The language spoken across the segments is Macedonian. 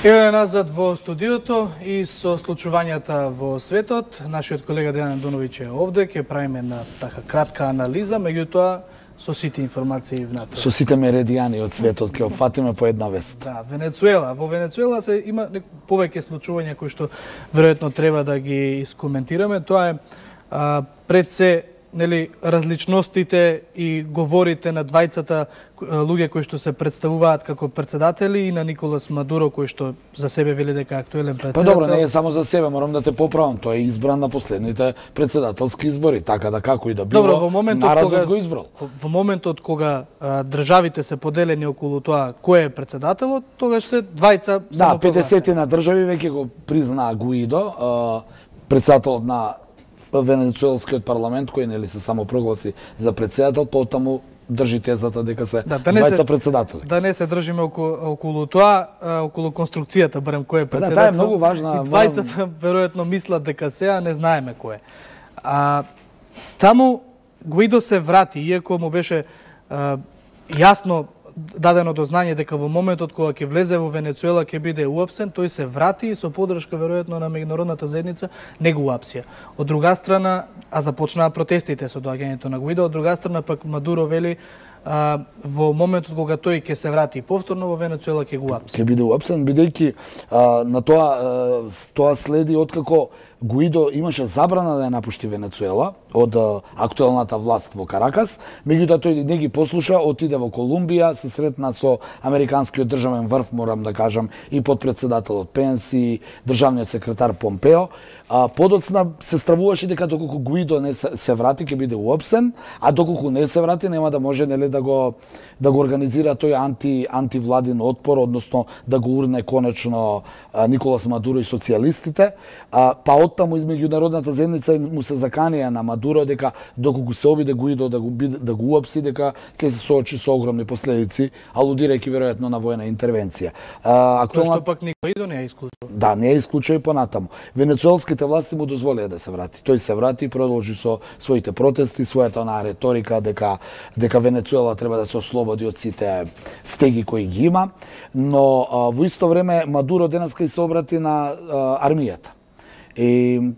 Еве назад во студиото и со случувањата во светот. Нашиот колега Дејан Андоновиќ е овде, ќе правиме на така кратка анализа, меѓутоа со сите информации внатре. Со сите меридијани од светот ќе опфатиме по една вест. Да, Венецуела. Во Венецуела се има повеќе случувања кои што веројатно треба да ги искоментираме. Тоа е пред се различностите и говорите на двајцата луѓе кои што се представуваат како председатели и на Николас Мадуро кој што за себе вели дека е актуелен председател. Па добро, не е само за себе, морам да те поправам, тој е избран на последните председателски избори, така да како и да било, добро, во моментот народот кога го избрал. Во моментот кога државите се поделени околу тоа кој е председателот, тогаш се двајца само 50 на држави веќе го признаа Гуидо, председателот на Венецуелскиот парламент, кој нели се само прогласи за председател, потаму држи тезата дека се двајца председатели. Да не се држиме околу тоа, околу конструкцијата, барем кој е председател. Да, таа е многу важна. И двајцата веројатно мислат дека сега не знаеме кој е. Таму Гуидо се врати, иако му беше јасно дадено до знање дека во моментот кога ќе влезе во Венецуела ќе биде уапсен, тој се врати и со подршка веројатно на меѓународната заедница не го уапсија. Од друга страна, започнаа протестите со доаѓањето на Гуидо, од друга страна пак Мадуро вели во моментот кога тој ќе се врати повторно во Венецуела ќе го уапси. Ќе биде уапсен бидејќи на тоа следи откако Гуидо имаше забрана да ја напушти Венецуела од актуелната власт во Каракас, меѓутоа тој не ги послуша, отиде во Колумбија, се сретна со американскиот државен врв, морам да кажам, и подпредседателот Пенс и државниот секретар Помпео. Подоцна се стравуваше дека доколку Гуидо не се врати ќе биде уапсен, а доколку не се врати нема да може нели да го организира тој антивладин отпор, односно да го урне конечно Николас Мадуро и социјалистите. Па оттаму измеѓу меѓународната заедница му се заканија на Мадуро дека доколку се обиде Гуидо да го уапси, дека ќе се соочи со огромни последици, алудирајќи веројатно на војна интервенција. Што пак Гуидо не е исклучува. Да, не е исклучува и понатаму. Венецуелските власти му дозволија да се врати. Тој се врати и продолжи со своите протести, својата онаа реторика дека Венецуела треба да се ослободи од сите стеги кои ги има, но во исто време Мадуро денеска и се обрати на армијата. И им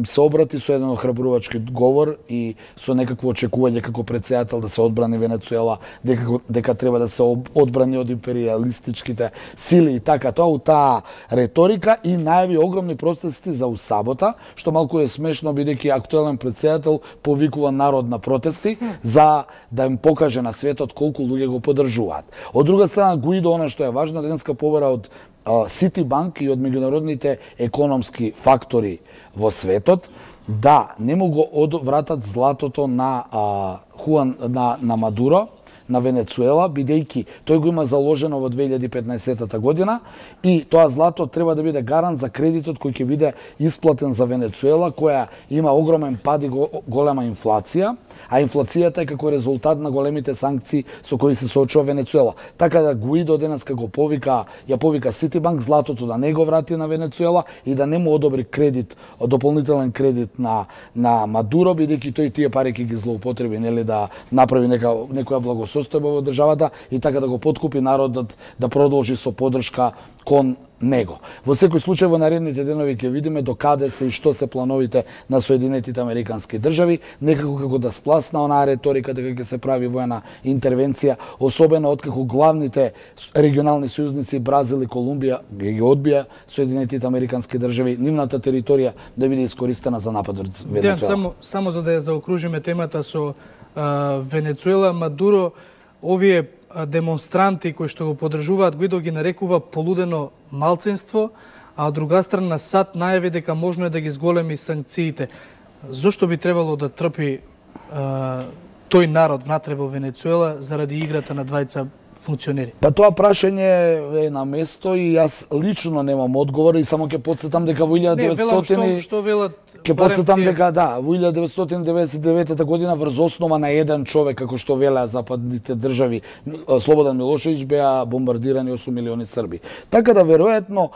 се обрати со еден охрабрувачки говор и со некакво очекување како председател да се одбрани Венецуела, дека треба да се одбрани од империалистичките сили и така тоа, таа реторика и најави огромни протести за сабота, што малку е смешно бидејќи актуелен председател повикува народ на протести за да им покаже на светот колку луѓе го поддржуваат. Од друга страна Гуидо, она што е важно, денеска побара од Ситибанк и од меѓународните економски фактори во светот да не му го одвратат златото на Мадуро, на Венецуела, бидејќи тој го има заложено во 2015 година и тоа злато треба да биде гарант за кредитот кој ќе биде исплатен за Венецуела, која има огромен пад и голема инфлација, а инфлацијата е како резултат на големите санкции со кои се соочува Венецуела. Така да Гуидо денеска ја повика Ситибанк златото да не го врати на Венецуела и да не му одобри кредит, дополнителен кредит на Мадуро, бидејќи тој тие пари ќе ги злоупотреби, нели да направи некоја благосостојба во државата и така да го подкупи народот да продолжи со поддршка кон него. Во секој случај во наредните денови ќе видиме до каде се и што се плановите на Соединетите Американски држави, некако како да спласна онаа реторика дека ќе се прави војна интервенција, особено откако главните регионални сојузници Бразил и Колумбија ги одбија Соединетите Американски држави, нивната територија да биде искористена за напад од Венецуела. Само за да ја заокружиме темата со Венецуела, Мадуро, овие демонстранти кои што го поддржуваат Гуидо ги нарекува полудено малцинство, а од друга страна САД најави дека можно е да ги зголеми санкциите. Зошто би требало да трпи тој народ внатре во Венецуела заради играта на двајца функционери? Па тоа прашање е на место и јас лично немам одговор и само ќе потсетам дека во 1999 година врз основа на еден човек, како што велеа западните држави, Слободан Милошевиќ, беа бомбардирани 8 милиони срби. Така да веројатно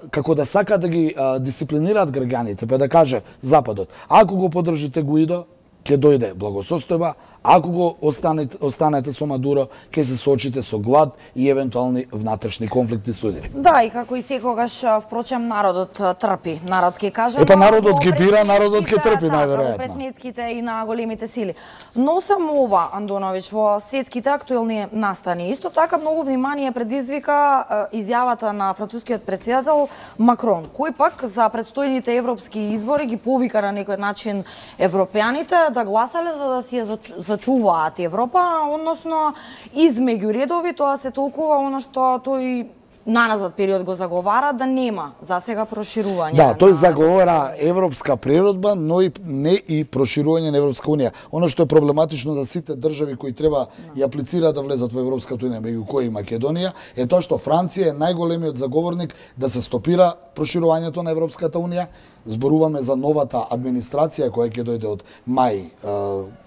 како да сака да ги дисциплинираат граѓаните, па да каже Западот, ако го поддржите Гуидо, ќе дојде благосостојба, Ако го останете со Мадуро, ќе се соочите со глад и евентуални внатрешни конфликти со удири. Да, и како и секогаш, впрочем, народот трпи. Народ ќе каже, народот ги бира, народот ќе трпи најверојатно. Во пресметките и на големите сили. Но само ова, Андоновиќ, во светските актуелни настани. Исто така многу внимание предизвика изјавата на францускиот претседател Макрон, кој пак за предстојните европски избори ги повика на некој начин европеаните да гласале за да си ја зачуваат Европа, односно измеѓу редови тоа се толкува она што тој наназад период го заговара, да нема за сега проширување. Да, тој заговара европска природба, но и не и проширување на Европска унија. Оно што е проблематично за сите држави кои треба и аплицираат да влезат во Европската унија, меѓу кои и Македонија, е тоа што Франција е најголемиот заговорник да се стопира проширувањето на Европската унија. Зборуваме за новата администрација која ќе дојде од мај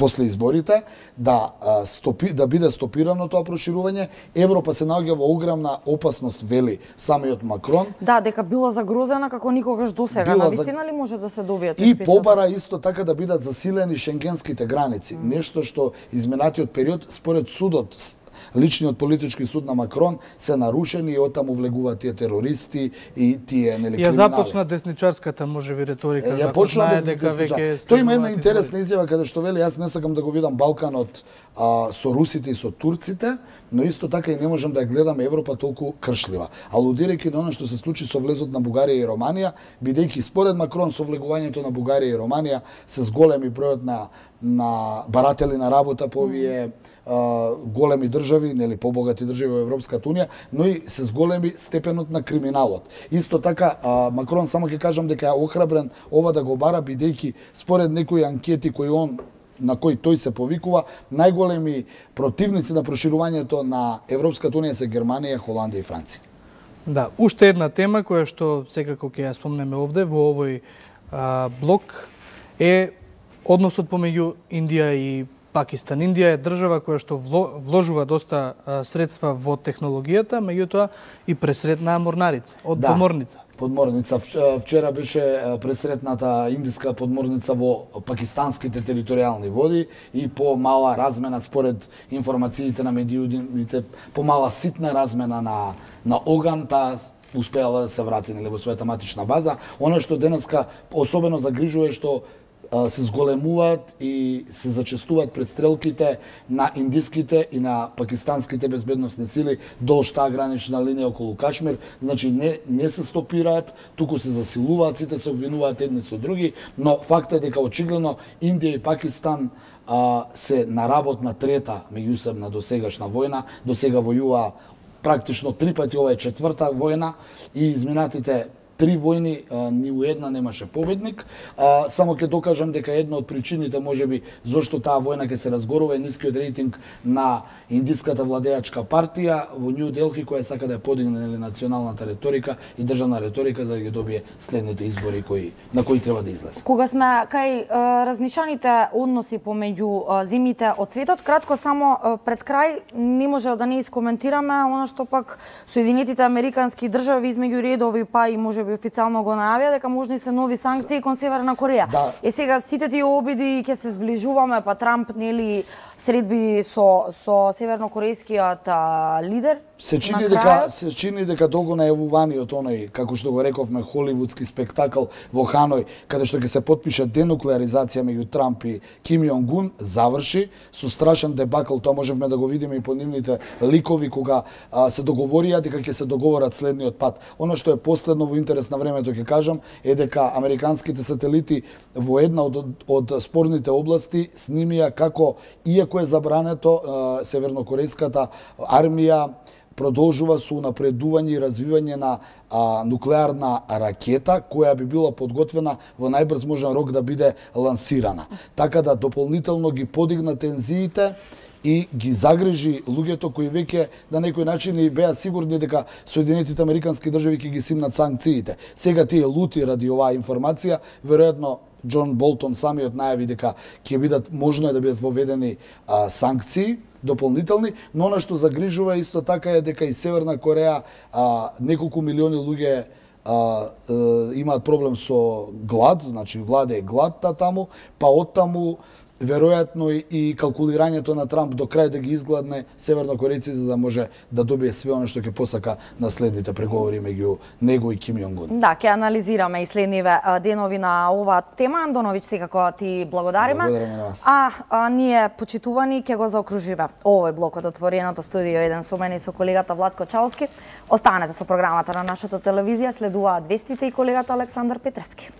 после изборите, да биде стопирано тоа проширување. Европа се наоѓа во огромна опасност, вели самиот Макрон. Да, дека била загрозена како никогаш досега. Навистина ли може да се добијат? И побара исто така да бидат засилени шенгенските граници. Нешто што изминатиот период според судот, личниот политички суд на Макрон, се нарушени и оттаму влегуваат тие терористи и тие криминали. Ја започна десничарската можеби риторика. Ја почна дека веќе тој има една интересна изјава каде што вели јас не сакам да го видам Балканот со русите и со турците, но исто така и не можам да ја гледам Европа толку кршлива. Алудирајќи на она што се случи со влезот на Бугарија и Романија, бидејќи според Макрон со влегувањето на Бугарија и Романија се зголеми бројот на баратели на работа по овие големи држави, нели побогати држави во Европската унија, но и се зголеми степенот на криминалот. Исто така Макрон, само ќе кажам дека е охрабрен ова да го бара, бидејќи според некои анкети на кои тој се повикува, најголеми противници на проширувањето на Европската унија се Германија, Холандија и Франција. Да, уште една тема која што секако ќе ја спомнеме овде во овој блок е односот помеѓу Индија и Пакистан. Индија е држава која што вложува доста средства во технологијата, меѓутоа и пресретна морнарица, од подморница. Подморница. Вчера беше пресретната индиска подморница во пакистанските територијални води и по мала размена според информациите на медиумите, по мала ситна размена на оган, таа успеала да се врати во својата матична база. Оно што денеска особено загрижува е што се зголемуваат и се зачестуваат престрелките на индиските и на пакистанските безбедносни сили долж таа гранична линија околу Кашмир. Значи не се стопираат, туку се засилуваат, сите се обвинуваат едни со други, но факт е дека очигледно Индија и Пакистан се на работна трета меѓусебна досегашна војна. До сега војува практично 3 пати, ова е 4-та војна и изминатите 3 војни, ни у една немаше победник. Само ќе докажам дека една од причините можеби зошто таа војна ќе се разгорува е нискиот рейтинг на индиската владеачка партија во Нью Делхи, која сака да ја подигне националната реторика и државна реторика за да ги добие следните избори на кои треба да излезе. Кога сме кај разнишаните односи помеѓу земјите од светот, кратко само пред крај не може да не искоментираме она што пак Соединетите Американски држави измеѓу редови па и може официјално го најавија дека можни се нови санкции кон Северна Кореја. Да. Сега сите тие обиди ќе се зближуваме, па Трамп нели средби со севернокорејскиот лидер. Се чини дека долго најавуваниот оној, како што го рековме, холивудски спектакл во Ханој, каде што ќе се потпише денуклеаризација меѓу Трамп и Ким Јонг Ун, заврши со страшен дебакл. Тоа можевме да го видиме и по нивните ликови кога се договорија дека ќе се договорат следниот пат. Оно што е последно во интерес на времето ќе кажам е дека американските сателити во една од спорните области снимија како, иако е забрането, севернокорејската армија продолжува со унапредување и развивање на нуклеарна ракета која би била подготвена во најбрз можен рок да биде лансирана. Така да дополнително ги подигна тензиите и ги загрижи луѓето кои веќе на некој начин и беа сигурни дека Соединетите Американски држави ќе ги симнат санкциите. Сега тие лути ради оваа информација, веројатно Џон Болтон самиот најави дека ќе бидат, можно е да бидат воведени санкции дополнителни, но она што загрижува исто така е дека и Северна Кореја неколку милиони луѓе имаат проблем со глад, значи владее глад таму, па оттаму веројатно и калкулирањето на Трамп до крај да ги изгладне севернокорејци за да може да добие све оно што ќе посака на следните преговори меѓу него и Ким Јонг Ун. Да, ќе анализираме и следниве денови на оваа тема. Андоновиќ, секако ти благодариме. Благодариме на вас. А ние, почитувани, ќе го заокружиме овој блок од Отвореното студио 1 со мене и со колегата Владко Чалски. Останете со програмата на нашата телевизија, следуваат вестите и колегата Александар Петрески.